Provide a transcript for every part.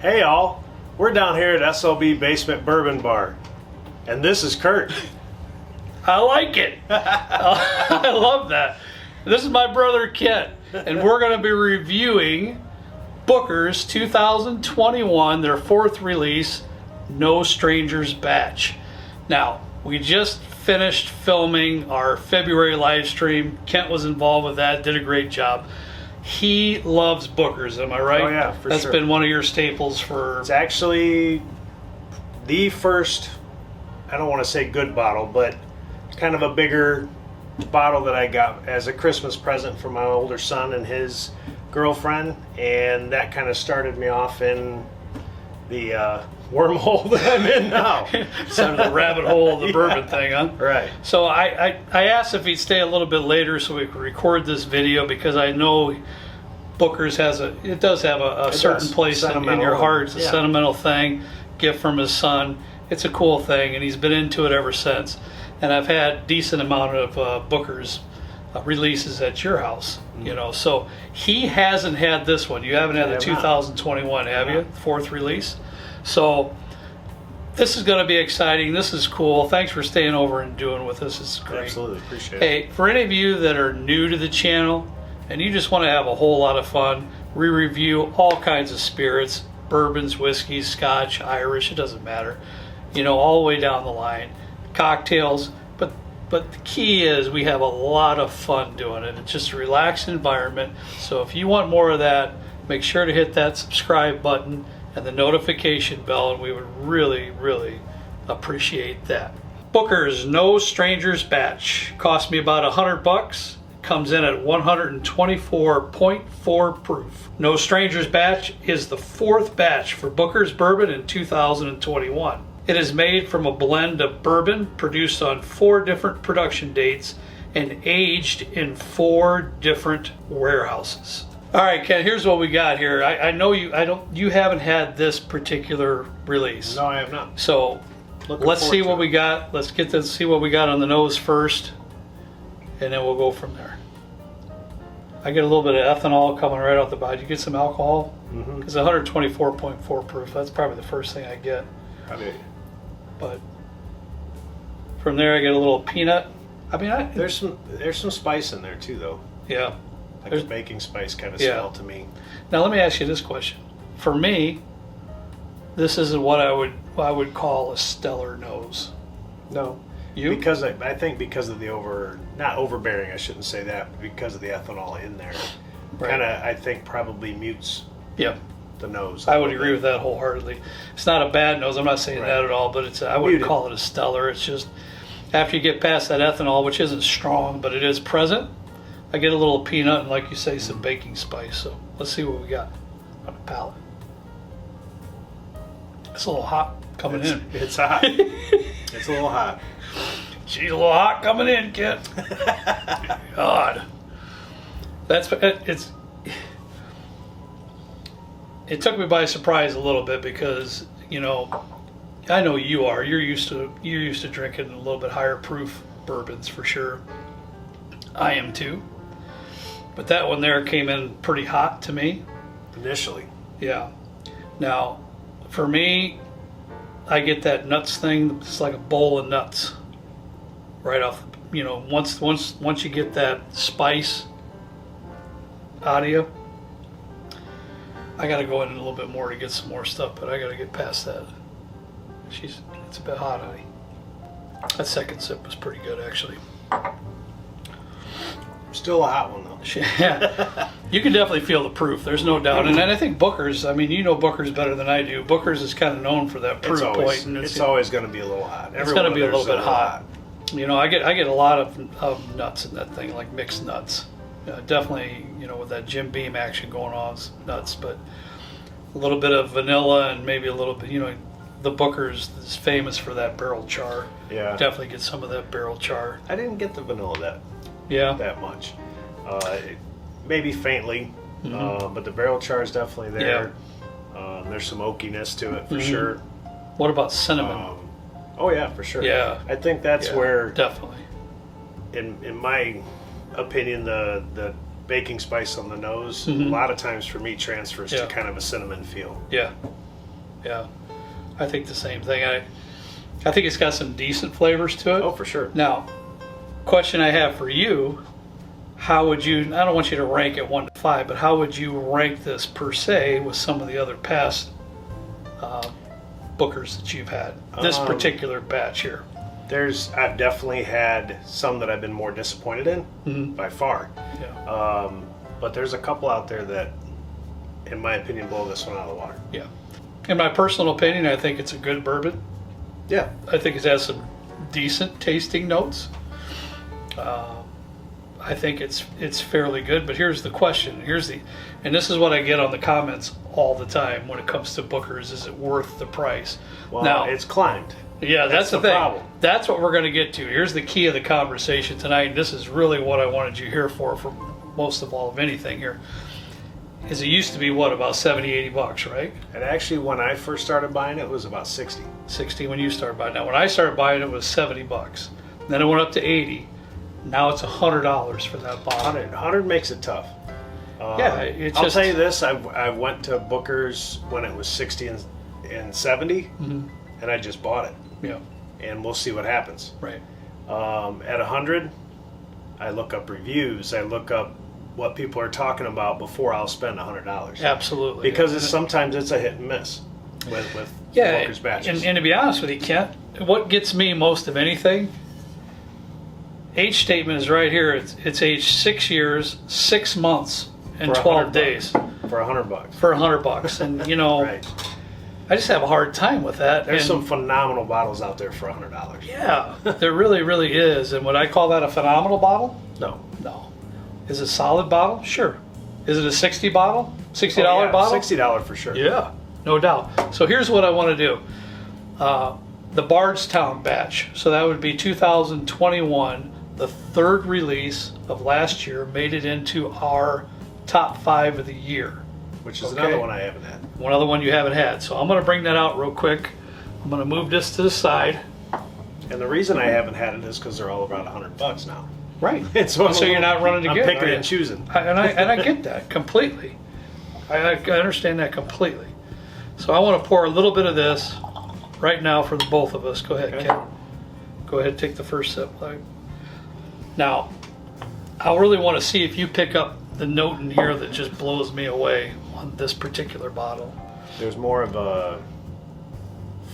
Hey all, we're down here at SOB Basement Bourbon Bar, and this is Kurt. I like it. I love that. This is my brother Kent, and we're going to be reviewing Booker's 2021, their fourth release, Noe Strangers Batch. Now, we just finished filming our February live stream. Kent was involved with that, did a great job. He loves Booker's, am I right? Oh yeah, for That's sure. been one of your staples for... It's actually the first, I don't want to say good bottle, but kind of a bigger bottle that I got as a Christmas present for my older son and his girlfriend, and that kind of started me off in the wormhole that I'm in now. Sort of the rabbit hole of the bourbon thing, huh? Right. So I asked if he'd stay a little bit later so we could record this video, because I know Booker's does have a certain place in your heart. It's a sentimental thing, gift from his son. It's a cool thing, and he's been into it ever since. And I've had decent amount of Booker's releases at your house, you know. So he hasn't had this one. You haven't had the 2021, have you? Fourth release. So this is going to be exciting. This is cool. Thanks for staying over and doing with us. It's great. Absolutely, appreciate it. Hey, for any of you that are new to the channel and you just want to have a whole lot of fun, we review all kinds of spirits, bourbons, whiskeys, scotch, Irish, it doesn't matter, you know, all the way down the line, cocktails. But the key is we have a lot of fun doing it. It's just a relaxed environment. So if you want more of that, make sure to hit that subscribe button and the notification bell, and we would really, really appreciate that. Booker's Noe Strangers Batch cost me about $100. Comes in at 124.4 proof. Noe Strangers Batch is the fourth batch for Booker's Bourbon in 2021. It is made from a blend of bourbon produced on 4 different production dates and aged in 4 different warehouses. All right, Ken, here's what we got here. I know you haven't had this particular release. No, I have not. So let's see what we got. Let's get to see what we got on the nose first, and then we'll go from there. I get a little bit of ethanol coming right off the bat. You get some alcohol? Because 124.4 proof, that's probably the first thing I get. Probably. But from there I get a little peanut. I mean, There's some spice in there too, though. Yeah. Like a baking spice kind of smell to me. Now let me ask you this question. For me, this isn't what I would call a stellar nose. No. You? Because I think because of the not overbearing, I shouldn't say that, but because of the ethanol in there, Right. kind of I think probably mutes Yep. the nose. I would agree with that wholeheartedly. It's not a bad nose. I'm not saying that at all, but I wouldn't call it a stellar. It's just after you get past that ethanol, which isn't strong, but it is present, I get a little peanut and, like you say, some baking spice. So let's see what we got on the palate. It's a little hot coming in. It's hot. It's a little hot. She's a little hot coming in, Kent. God, it took me by surprise a little bit because, you know, I know you are. You're used to drinking a little bit higher proof bourbons for sure. I am too. But that one there came in pretty hot to me. Initially. Yeah. Now, for me, I get that nuts thing. It's like a bowl of nuts right off. You know, once you get that spice out of you, I got to go in a little bit more to get some more stuff, but I got to get past that. It's a bit hot, honey. That second sip was pretty good, actually. Still a hot one, though. Yeah, you can definitely feel the proof. There's no doubt. And I think Booker's, I mean, you know Booker's better than I do. Booker's is kind of known for that proof point. And it's always going to be a little hot. It's going to be a little bit hot. You know, I get a lot of nuts in that thing, like mixed nuts. Definitely, you know, with that Jim Beam action going on, it's nuts. But a little bit of vanilla and maybe a little bit, you know, the Booker's is famous for that barrel char. Yeah. Definitely get some of that barrel char. I didn't get the vanilla that much. Maybe faintly, but the barrel char is definitely there. Yeah. There's some oakiness to it for sure. What about cinnamon? Oh yeah, for sure. Yeah. I think that's where definitely. In my opinion, the baking spice on the nose, a lot of times for me transfers to kind of a cinnamon feel. Yeah. Yeah, I think the same thing. I think it's got some decent flavors to it. Oh, for sure. Now, question I have for you: how would you? I don't want you to rank it 1 to 5, but how would you rank this per se with some of the other past Bookers that you've had? This particular batch here. I've definitely had some that I've been more disappointed in, by far. Yeah. But there's a couple out there that, in my opinion, blow this one out of the water. Yeah. In my personal opinion, I think it's a good bourbon. Yeah. I think it has some decent tasting notes. I think it's fairly good, but here's the question. And this is what I get on the comments all the time when it comes to Bookers: is it worth the price? Well, now, it's climbed. Yeah, that's the thing. problem. That's what we're going to get to. Here's the key of the conversation tonight, and this is really what I wanted you here for most of all of anything here. Is it used to be what, about $70-$80, right? And actually, when I first started buying it, it was about 60. 60 when you started buying. Now, when I started buying it was $70. Then it went up to 80. Now it's $100 for that bottle. 100 makes it tough. Yeah, I'll tell you this: I went to Booker's when it was 60 and 70, and I just bought it. Yeah. And we'll see what happens. Right. At 100, I look up reviews. I look up what people are talking about before I'll spend $100. Absolutely. Because sometimes it's a hit and miss with Booker's batches. And to be honest with you, Kent, what gets me most of anything, age statement is right here. It's aged 6 years, 6 months, and For 12 $100. days. For $100. For $100. And, you know, Right. I just have a hard time with that. There's And some phenomenal bottles out there for $100. yeah, there really, really is. And would I call that a phenomenal bottle? No. No. Is it a solid bottle? Sure. Is it a $60 bottle? $60 Oh, yeah, bottle? $60 for sure. Yeah, no doubt. So here's what I want to do. The Bardstown batch. So that would be 2021, the third release of last year, made it into our top 5 of the year. Which is Okay. another one I haven't had. One other one you haven't had. So I'm going to bring that out real quick. I'm going to move this to the side. And the reason I haven't had it is because they're all around $100 now. Right. So you're not running to I'm get picking are you? and choosing. And I get that completely. I understand that completely. So I want to pour a little bit of this right now for the both of us. Go ahead, Okay. Ken. Go ahead and take the first sip. Now, I really want to see if you pick up the note in here that just blows me away on this particular bottle. There's more of a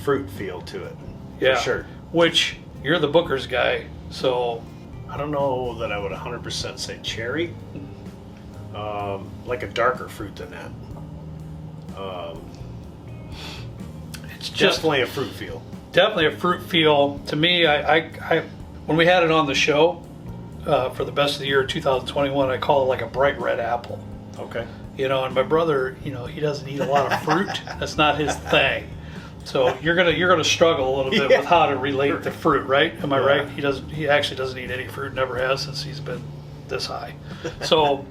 fruit feel to it. Yeah. For sure. Which, you're the Booker's guy, so I don't know that I would 100% say cherry. Like a darker fruit than that. it's just Definitely a fruit feel. definitely a fruit feel. To me, I when we had it on the show for the best of the year 2021, I call it like a bright red apple. Okay. You know, and my brother, you know, he doesn't eat a lot of fruit. That's not his thing. So you're gonna struggle a little bit with how to relate the fruit, right? Am I right? He actually doesn't eat any fruit, never has since he's been this high. So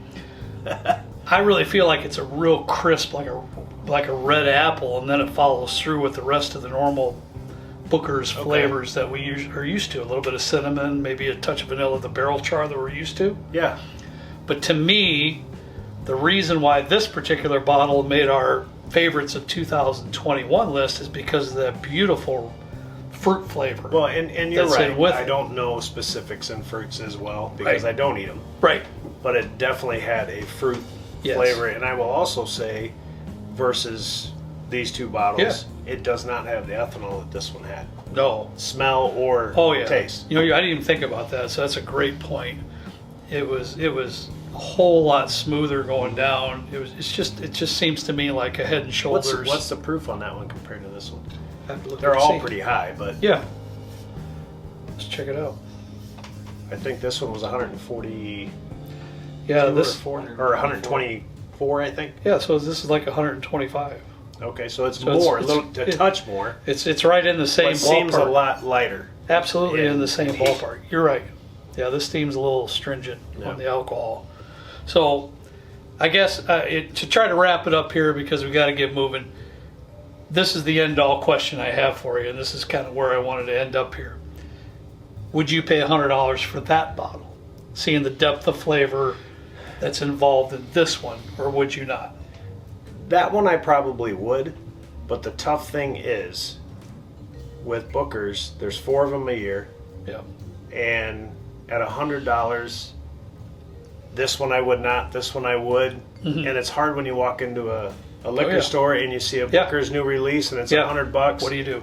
I really feel like it's a real crisp, like a red apple, and then it follows through with the rest of the normal Booker's flavors that we are used to. A little bit of cinnamon, maybe a touch of vanilla, the barrel char that we're used to. Yeah. But to me, the reason why this particular bottle made our favorites of 2021 list is because of that beautiful fruit flavor. Well, and you're that's in right. with I it. don't know specifics in fruits as well because Right. I don't eat them. Right. But it definitely had a fruit Yes. flavor. And I will also say, versus these two bottles, it does not have the ethanol that this one had. No. Smell or taste. You know, I didn't even think about that, so that's a great point. It was a whole lot smoother going down. It just seems to me like a Head and Shoulders. What's the proof on that one compared to this one? I have to look They're and all see. pretty high, but Yeah. Let's check it out. I think this one was 140 Yeah, or this 400 or 124, I think. Yeah, so this is like 125. Okay, so it's So it's- more, it's- a little, a touch more. It's right in the But same it seems a ballpark. lot lighter. Absolutely Yeah. in the same ballpark. You're right. Yeah, this seems a little stringent Yeah. on the alcohol. So, I guess to try to wrap it up here because we got to get moving. This is the end-all question I have for you, and this is kind of where I wanted to end up here. Would you pay $100 for that bottle, seeing the depth of flavor that's involved in this one, or would you not? That one I probably would, But the tough thing is, with Booker's, there's 4 of them a year, Yeah. and at $100, this one I would not, this one I would, and it's hard when you walk into a liquor store and you see a Booker's new release and it's $100. What do you do?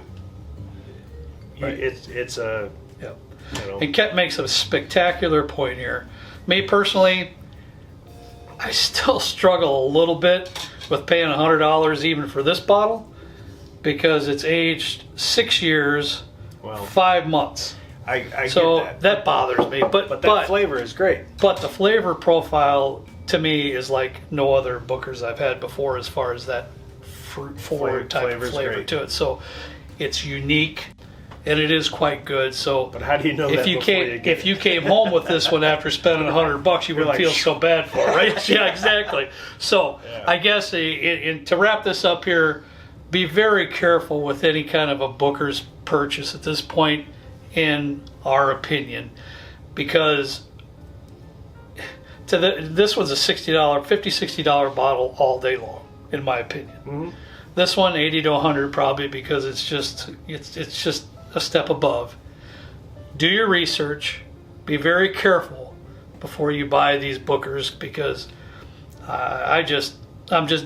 It's a Yeah. you know. And Kent makes a spectacular point here. Me personally, I still struggle a little bit with paying $100 even for this bottle because it's aged 6 years, Well, 5 months. I So get that bothers me. but that flavor is great. But the flavor profile to me is like no other Booker's I've had before, as far as that fruit forward type of Flavor's flavor great. to it. So it's unique and it is quite good. So But how do you know if that you before came you get if you came home with this one after spending $100, you wouldn't like, feel so bad for it, right? Yeah, exactly. So I guess to wrap this up here, be very careful with any kind of a Booker's purchase at this point, in our opinion, because this was a $60 bottle all day long, in my opinion. Mm-hmm. This one, 80 to 100 probably, because it's just a step above. Do your research. Be very careful before you buy these Bookers, because I'm just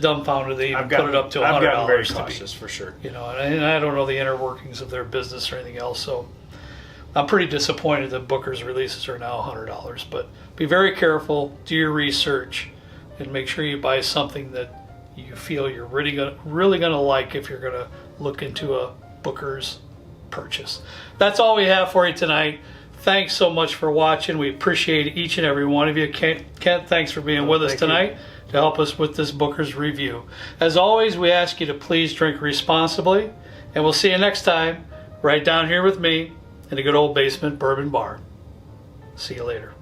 dumbfounded they even put it up to $100. I've gotten very to be, cautious for sure. and I don't know the inner workings of their business or anything else, so I'm pretty disappointed that Booker's releases are now $100. But be very careful, do your research, and make sure you buy something that you feel you're really gonna like if you're gonna look into a Booker's purchase. That's all we have for you tonight. Thanks so much for watching. We appreciate each and every one of you. Kent, thanks for being with us tonight to help us with this Booker's review. As always, we ask you to please drink responsibly, and we'll see you next time right down here with me in the good old basement bourbon bar. See you later.